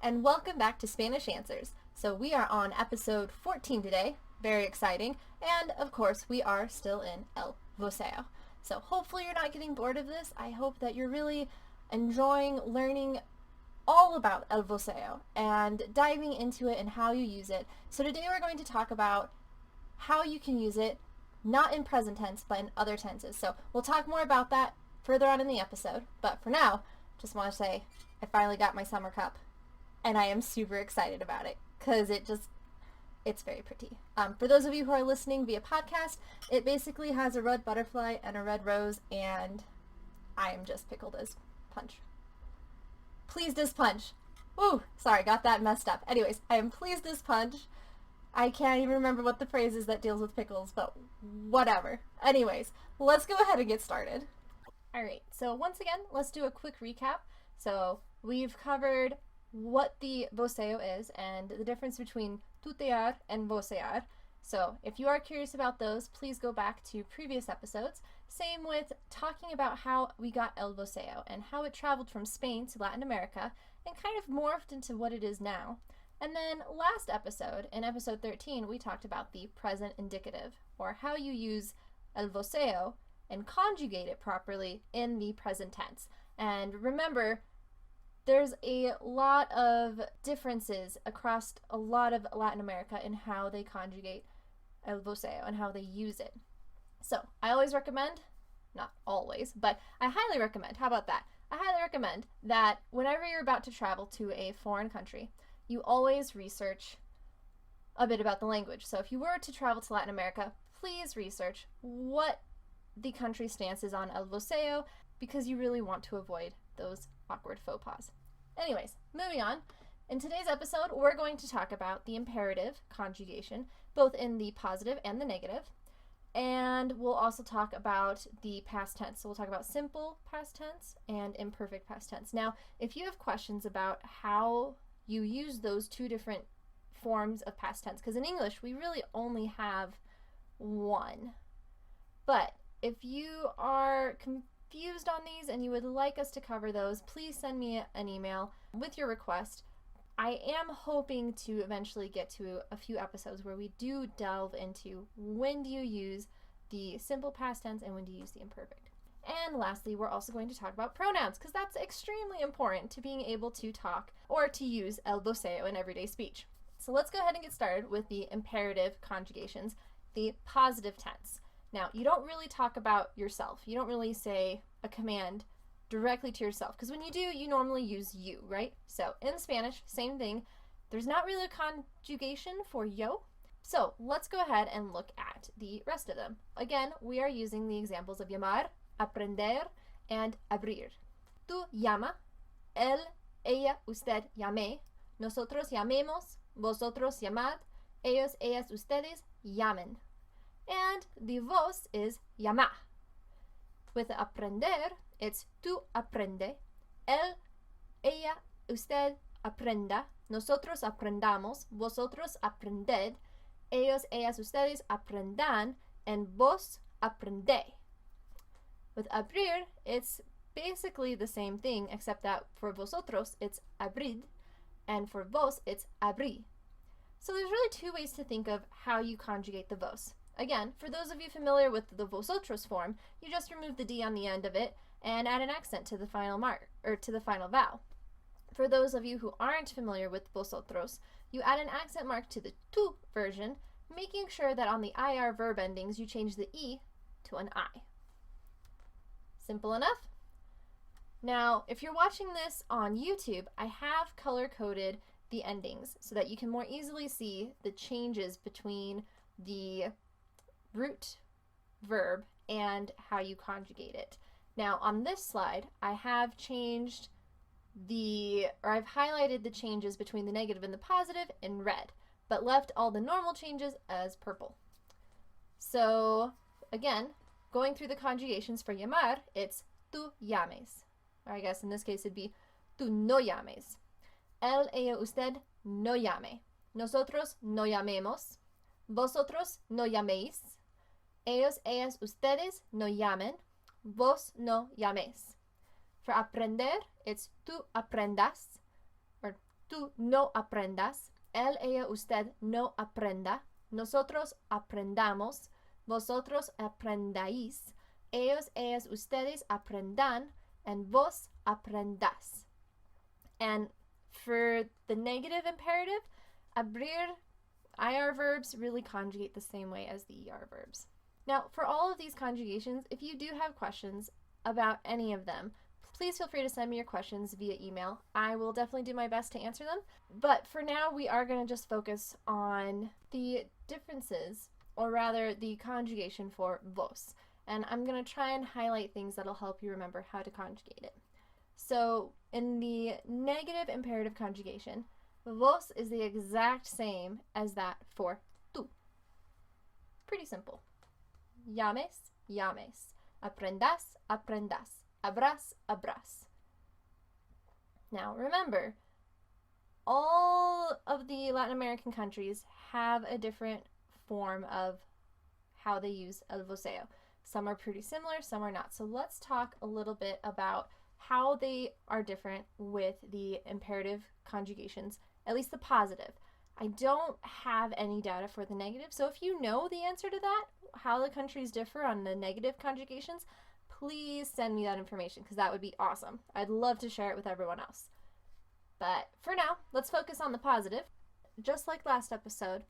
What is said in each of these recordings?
and welcome back to Spanish Answers. So we are on episode 14 today, very exciting, and of course we are still in El Voseo. So hopefully you're not getting bored of this. I hope that you're really enjoying learning all about El Voseo and diving into it and how you use it. So today we're going to talk about how you can use it, not in present tense, but in other tenses. So we'll talk more about that further on in the episode, but for now, just want to say I finally got my summer cup, and I am super excited about it because it's very pretty. For those of you who are listening via podcast, it basically has a red butterfly and a red rose, and I am just pickled as punch. Pleased as punch. Ooh, sorry, got that messed up. Anyways, I am pleased as punch. I can't even remember what the phrase is that deals with pickles, but whatever. Anyways, let's go ahead and get started. Alright, so once again, let's do a quick recap. So we've covered what the Voseo is and the difference between tutear and vocear. So if you are curious about those, please go back to previous episodes. Same with talking about how we got El Voseo and how it traveled from Spain to Latin America and kind of morphed into what it is now. And then last episode, in episode 13, we talked about the present indicative, or how you use El Voseo and conjugate it properly in the present tense. And remember, there's a lot of differences across a lot of Latin America in how they conjugate El Voseo and how they use it. So I always recommend, not always, but I highly recommend, how about that? I highly recommend that whenever you're about to travel to a foreign country, you always research a bit about the language. So if you were to travel to Latin America, please research what the country's stance is on El Voseo, because you really want to avoid those awkward faux pas. Anyways, moving on. In today's episode, we're going to talk about the imperative conjugation, both in the positive and the negative. And we'll also talk about the past tense. So we'll talk about simple past tense and imperfect past tense. Now, if you have questions about how you use those two different forms of past tense, because in English, we really only have one. But if you are confused on these and you would like us to cover those, please send me an email with your request. I am hoping to eventually get to a few episodes where we do delve into when do you use the simple past tense and when do you use the imperfect. And lastly, we're also going to talk about pronouns, because that's extremely important to being able to talk or to use El Voseo in everyday speech. So let's go ahead and get started with the imperative conjugations, the positive tense. Now, you don't really talk about yourself. You don't really say a command directly to yourself, because when you do, you normally use you, right? So in Spanish, same thing. There's not really a conjugation for yo. So let's go ahead and look at the rest of them. Again, we are using the examples of llamar, aprender, and abrir. Tú llama, él, ella, usted llame, nosotros llamemos, vosotros llamad, ellos, ellas, ustedes llamen. And the vos is llama. With aprender, it's tú aprende, él, ella, usted aprenda, nosotros aprendamos, vosotros aprended, ellos, ellas, ustedes aprendan, and vos aprende. With abrir, it's basically the same thing, except that for vosotros, it's abrid, and for vos, it's abrí. So there's really two ways to think of how you conjugate the vos. Again, for those of you familiar with the vosotros form, you just remove the D on the end of it and add an accent to the final mark, or to the final vowel. For those of you who aren't familiar with vosotros, you add an accent mark to the tú version, making sure that on the IR verb endings you change the E to an I. Simple enough? Now, if you're watching this on YouTube, I have color-coded the endings so that you can more easily see the changes between the root verb and how you conjugate it. Now on this slide, I have changed I've highlighted the changes between the negative and the positive in red, but left all the normal changes as purple. So again, going through the conjugations for llamar, it's tú llames. Or I guess in this case it'd be tú no llames. Él, ella, usted no llame. Nosotros no llamemos. Vosotros no llaméis. Ellos, ellas, ustedes no llamen. Vos no llaméis. For aprender, it's tú aprendas, or tú no aprendas, él, ella, usted no aprenda, nosotros aprendamos, vosotros aprendáis, ellos, ellas, ustedes aprendan, and vos aprendas. And for the negative imperative, abrir, IR verbs really conjugate the same way as the ER verbs. Now, for all of these conjugations, if you do have questions about any of them, please feel free to send me your questions via email. I will definitely do my best to answer them. But for now, we are going to just focus on the differences, or rather the conjugation for vos. And I'm going to try and highlight things that'll help you remember how to conjugate it. So in the negative imperative conjugation, vos is the exact same as that for tú. Pretty simple. Llames, llames. Aprendas, aprendas. Abras, abras. Now remember, all of the Latin American countries have a different form of how they use el voseo. Some are pretty similar, some are not. So let's talk a little bit about how they are different with the imperative conjugations, at least the positive. I don't have any data for the negative, so if you know the answer to that, how the countries differ on the negative conjugations, please send me that information because that would be awesome. I'd love to share it with everyone else. But for now, let's focus on the positive. Just like last episode,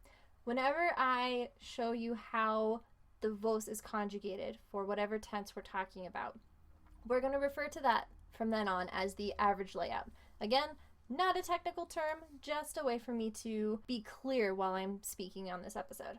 whenever I show you how the vos is conjugated for whatever tense we're talking about, we're going to refer to that from then on as the average layout. Again, not a technical term, just a way for me to be clear while I'm speaking on this episode.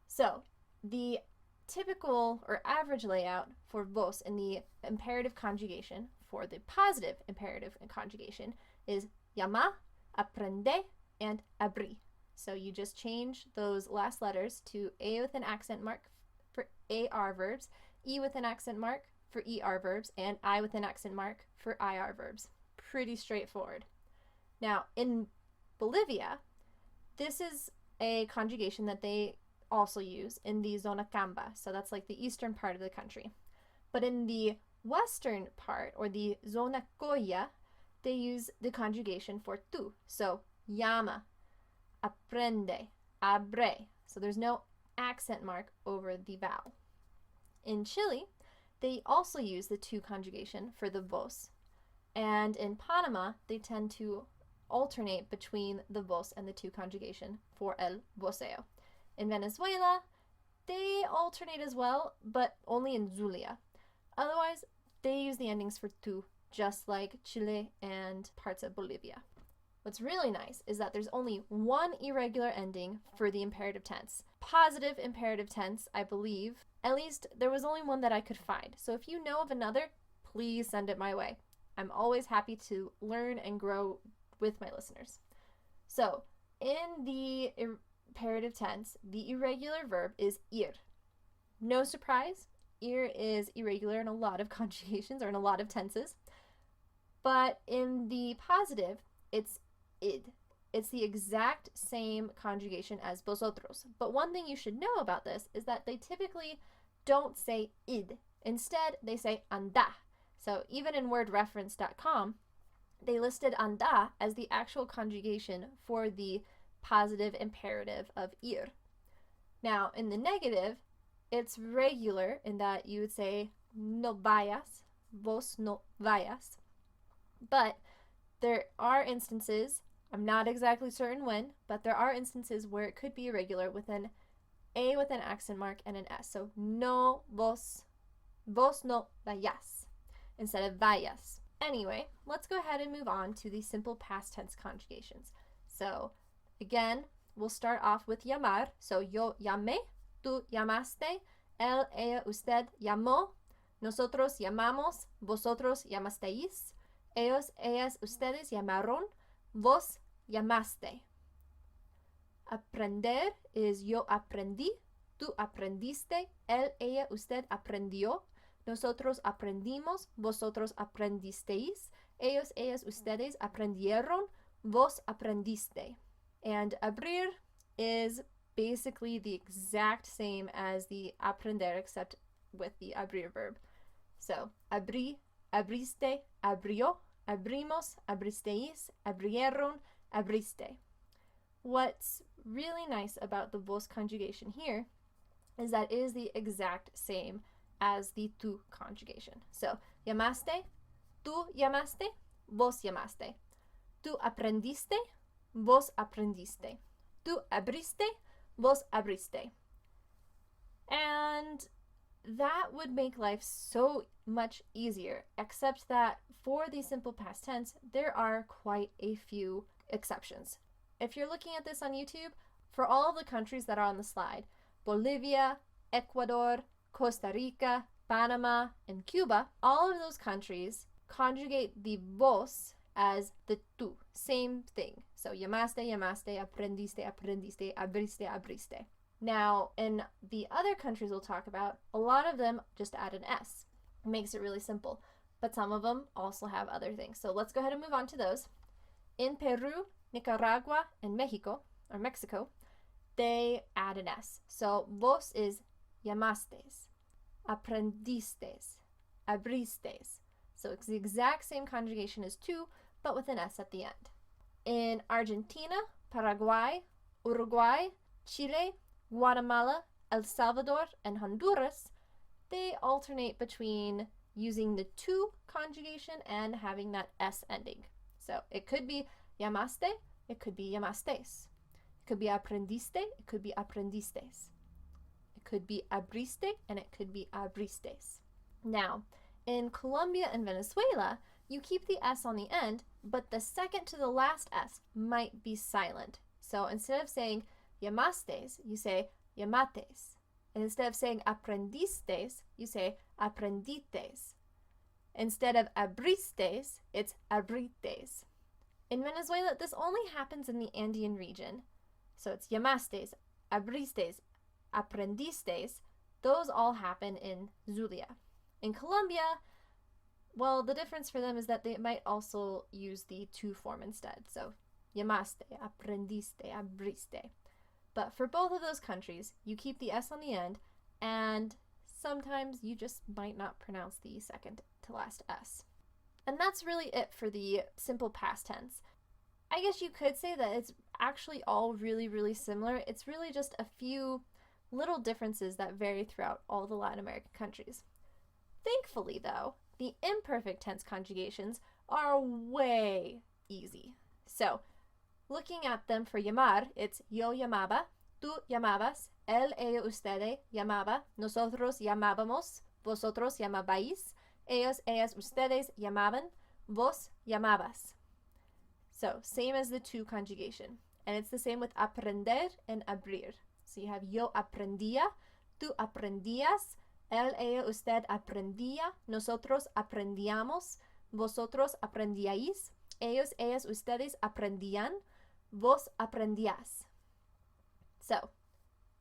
So, the typical or average layout for vos in the imperative conjugation for the positive imperative conjugation is llama, aprende, and abrir. So you just change those last letters to A with an accent mark for AR verbs, E with an accent mark for ER verbs, and I with an accent mark for IR verbs. Pretty straightforward. Now, in Bolivia, this is a conjugation that they also use in the zona camba, so that's like the eastern part of the country. But in the western part, or the zona coya, they use the conjugation for tú. So llama, aprende, abre. So there's no accent mark over the vowel. In Chile, they also use the tú conjugation for the vos. And in Panama, they tend to alternate between the vos and the tú conjugation for el voseo. In Venezuela, they alternate as well, but only in Zulia. Otherwise, they use the endings for tú, just like Chile and parts of Bolivia. What's really nice is that there's only one irregular ending for the imperative tense. Positive imperative tense, I believe. At least there was only one that I could find. So if you know of another, please send it my way. I'm always happy to learn and grow with my listeners. So in the imperative tense, the irregular verb is ir. No surprise, ir is irregular in a lot of conjugations or in a lot of tenses. But in the positive, it's id. It's the exact same conjugation as vosotros. But one thing you should know about this is that they typically don't say id. Instead, they say anda. So even in wordreference.com, they listed anda as the actual conjugation for the positive imperative of ir. Now, in the negative, it's regular in that you would say no vayas, vos no vayas. But there are instances, I'm not exactly certain when, but there are instances where it could be irregular with an A with an accent mark and an S. So no vos, vos no vayas instead of vayas. Anyway, let's go ahead and move on to the simple past tense conjugations. So again, we'll start off with llamar. So yo llamé, tú llamaste, él, ella, usted llamó, nosotros llamamos, vosotros llamasteis, ellos, ellas, ustedes llamaron, vos llamaste. Aprender is yo aprendí, tú aprendiste, él, ella, usted aprendió, nosotros aprendimos, vosotros aprendisteis, ellos, ellas, ustedes aprendieron, vos aprendiste. And abrir is basically the exact same as the aprender except with the abrir verb. So abrí, abriste, abrió, abrimos, abristeis, abrieron, abriste. What's really nice about the vos conjugation here is that it is the exact same as the tu conjugation. So, llamaste, tú llamaste, vos llamaste. Tú aprendiste, vos aprendiste. Tú abriste, vos abriste. And that would make life so much easier, except that for the simple past tense, there are quite a few exceptions. If you're looking at this on YouTube, for all of the countries that are on the slide, Bolivia, Ecuador, Costa Rica, Panama, and Cuba, all of those countries conjugate the vos as the tu, same thing. So llamaste, llamaste, aprendiste, aprendiste, abriste, abriste. Now, in the other countries we'll talk about, a lot of them just add an S. It makes it really simple, but some of them also have other things. So let's go ahead and move on to those. In Peru, Nicaragua, and Mexico, they add an S. So vos is llamastes, aprendistes, abristes. So it's the exact same conjugation as tu, but with an S at the end. In Argentina, Paraguay, Uruguay, Chile, Guatemala, El Salvador, and Honduras, they alternate between using the tu conjugation and having that S ending. So it could be llamaste, it could be llamastes. It could be aprendiste, it could be aprendistes. It could be abriste, and it could be abristes. Now, in Colombia and Venezuela, you keep the S on the end, but the second to the last S might be silent. So instead of saying llamastes, you say llamates. And instead of saying aprendistes, you say aprendites. Instead of abristes, it's abrites. In Venezuela, this only happens in the Andean region. So it's llamastes, abristes, aprendistes. Those all happen in Zulia. In Colombia, well, the difference for them is that they might also use the tu form instead. So llamaste, aprendiste, abriste. But for both of those countries, you keep the S on the end, and sometimes you just might not pronounce the second to last S. And that's really it for the simple past tense. I guess you could say that it's actually all really, really similar. It's really just a few little differences that vary throughout all the Latin American countries. Thankfully, though, the imperfect tense conjugations are way easy. So, looking at them for llamar, it's yo llamaba, tú llamabas, él, ella, usted llamaba, nosotros llamábamos, vosotros llamabais, ellos, ellas, ustedes llamaban, vos llamabas. So, same as the tu conjugation. And it's the same with aprender and abrir. So you have yo aprendía, tú aprendías, él, ella, usted aprendía, nosotros aprendíamos, vosotros aprendíais, ellos, ellas, ustedes aprendían, vos aprendías. So,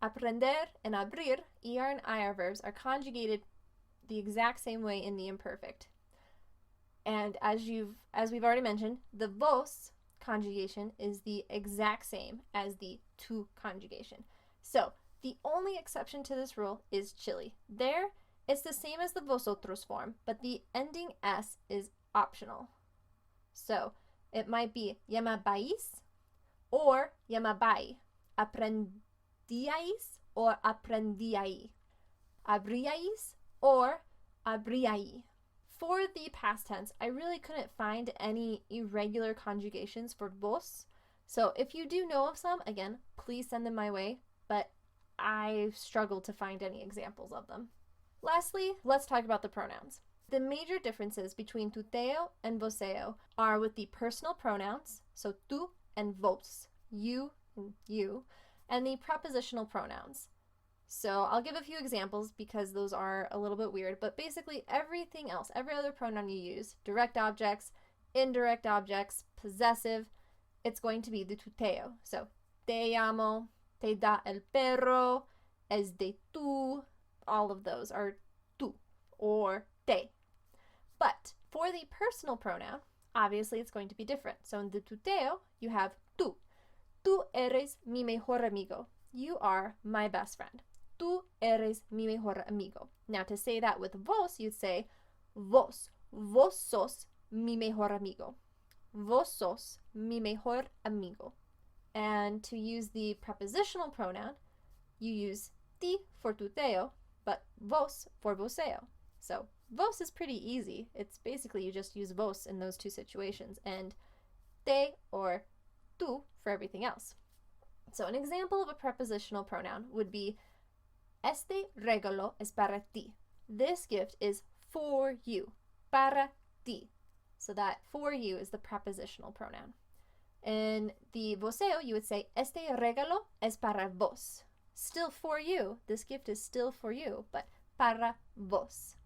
aprender and abrir, ER and IR verbs, are conjugated the exact same way in the imperfect. And as we've already mentioned, the vos conjugation is the exact same as the tu conjugation. So, the only exception to this rule is Chile. There, it's the same as the vosotros form, but the ending S is optional. So, it might be llamabais or llamabai, aprendíais or aprendíai, abríais or abríai. For the past tense, I really couldn't find any irregular conjugations for vos. So if you do know of some, again, please send them my way, but I struggled to find any examples of them. Lastly, let's talk about the pronouns. The major differences between tuteo and voseo are with the personal pronouns, so tú and vos, you and you, and the prepositional pronouns. So I'll give a few examples because those are a little bit weird, but basically everything else, every other pronoun you use, direct objects, indirect objects, possessive, it's going to be the tuteo. So, te llamo, te da el perro, es de tú, all of those are tú or te. But for the personal pronoun, obviously it's going to be different. So in the tuteo, you have tú. Tú eres mi mejor amigo. You are my best friend. Tú eres mi mejor amigo. Now to say that with vos, you'd say vos. Vos sos mi mejor amigo. vos sos mi mejor amigo. And to use the prepositional pronoun, you use ti for tuteo, but vos for voseo. So vos is pretty easy. It's basically you just use vos in those two situations, and te or tú for everything else. So an example of a prepositional pronoun would be este regalo es para ti. This gift is for you, para ti. So that for you is the prepositional pronoun. In the voseo, you would say este regalo es para vos. Still for you. This gift is still for you, but para vos.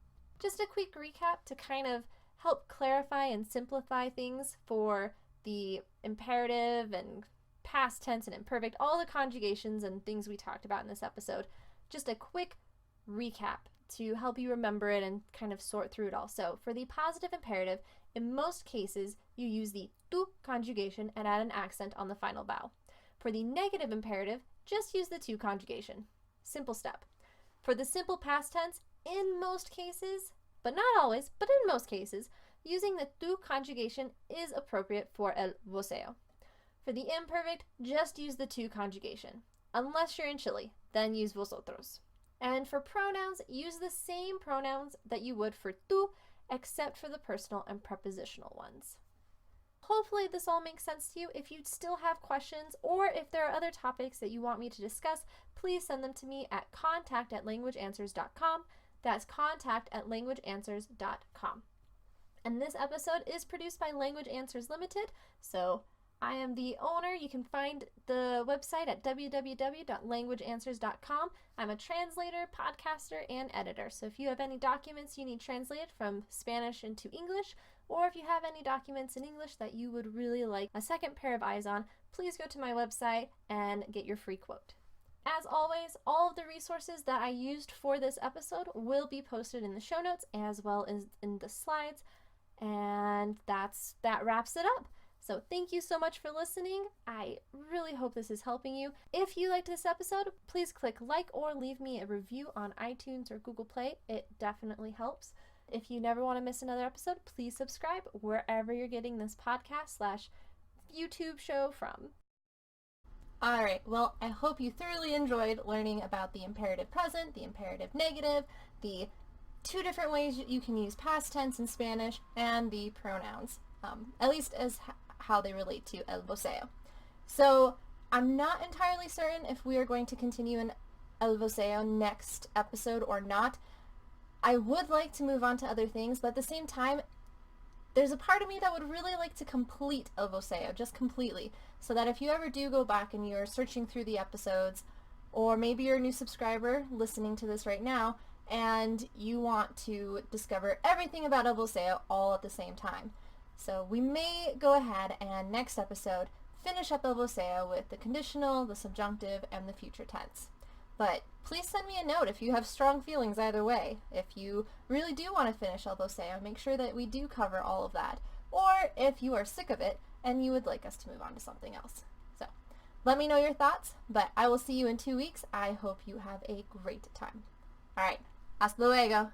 Just a quick recap to kind of help clarify and simplify things for the imperative and past tense and imperfect, all the conjugations and things we talked about in this episode. Just a quick recap to help you remember it and kind of sort through it all. So for the positive imperative, in most cases, you use the tú conjugation and add an accent on the final vowel. For the negative imperative, just use the to conjugation. Simple step. For the simple past tense, in most cases, but not always, but in most cases, using the tú conjugation is appropriate for el voseo. For the imperfect, just use the to conjugation. Unless you're in Chile, then use vosotros. And for pronouns, use the same pronouns that you would for tú, except for the personal and prepositional ones. Hopefully this all makes sense to you. If you still have questions or if there are other topics that you want me to discuss, please send them to me at contact@languageanswers.com. That's contact@languageanswers.com. And this episode is produced by Language Answers Ltd. So I am the owner. You can find the website at www.languageanswers.com. I'm a translator, podcaster, and editor. So if you have any documents you need translated from Spanish into English, or if you have any documents in English that you would really like a second pair of eyes on, please go to my website and get your free quote. As always, all of the resources that I used for this episode will be posted in the show notes as well as in the slides. And that wraps it up. So thank you so much for listening. I really hope this is helping you. If you liked this episode, please click like or leave me a review on iTunes or Google Play. It definitely helps. If you never want to miss another episode, please subscribe wherever you're getting this podcast/YouTube show from. Alright, well, I hope you thoroughly enjoyed learning about the imperative present, the imperative negative, the two different ways you can use past tense in Spanish, and the pronouns, at least as how they relate to el voseo. So I'm not entirely certain if we are going to continue in el voseo next episode or not. I would like to move on to other things, but at the same time, there's a part of me that would really like to complete el voseo, just completely, so that if you ever do go back and you're searching through the episodes, or maybe you're a new subscriber listening to this right now, and you want to discover everything about el voseo all at the same time. So we may go ahead and next episode finish up el voseo with the conditional, the subjunctive, and the future tense. But please send me a note if you have strong feelings either way. If you really do want to finish el voseo, make sure that we do cover all of that. Or if you are sick of it and you would like us to move on to something else. So let me know your thoughts, but I will see you in 2 weeks. I hope you have a great time. Alright, hasta luego.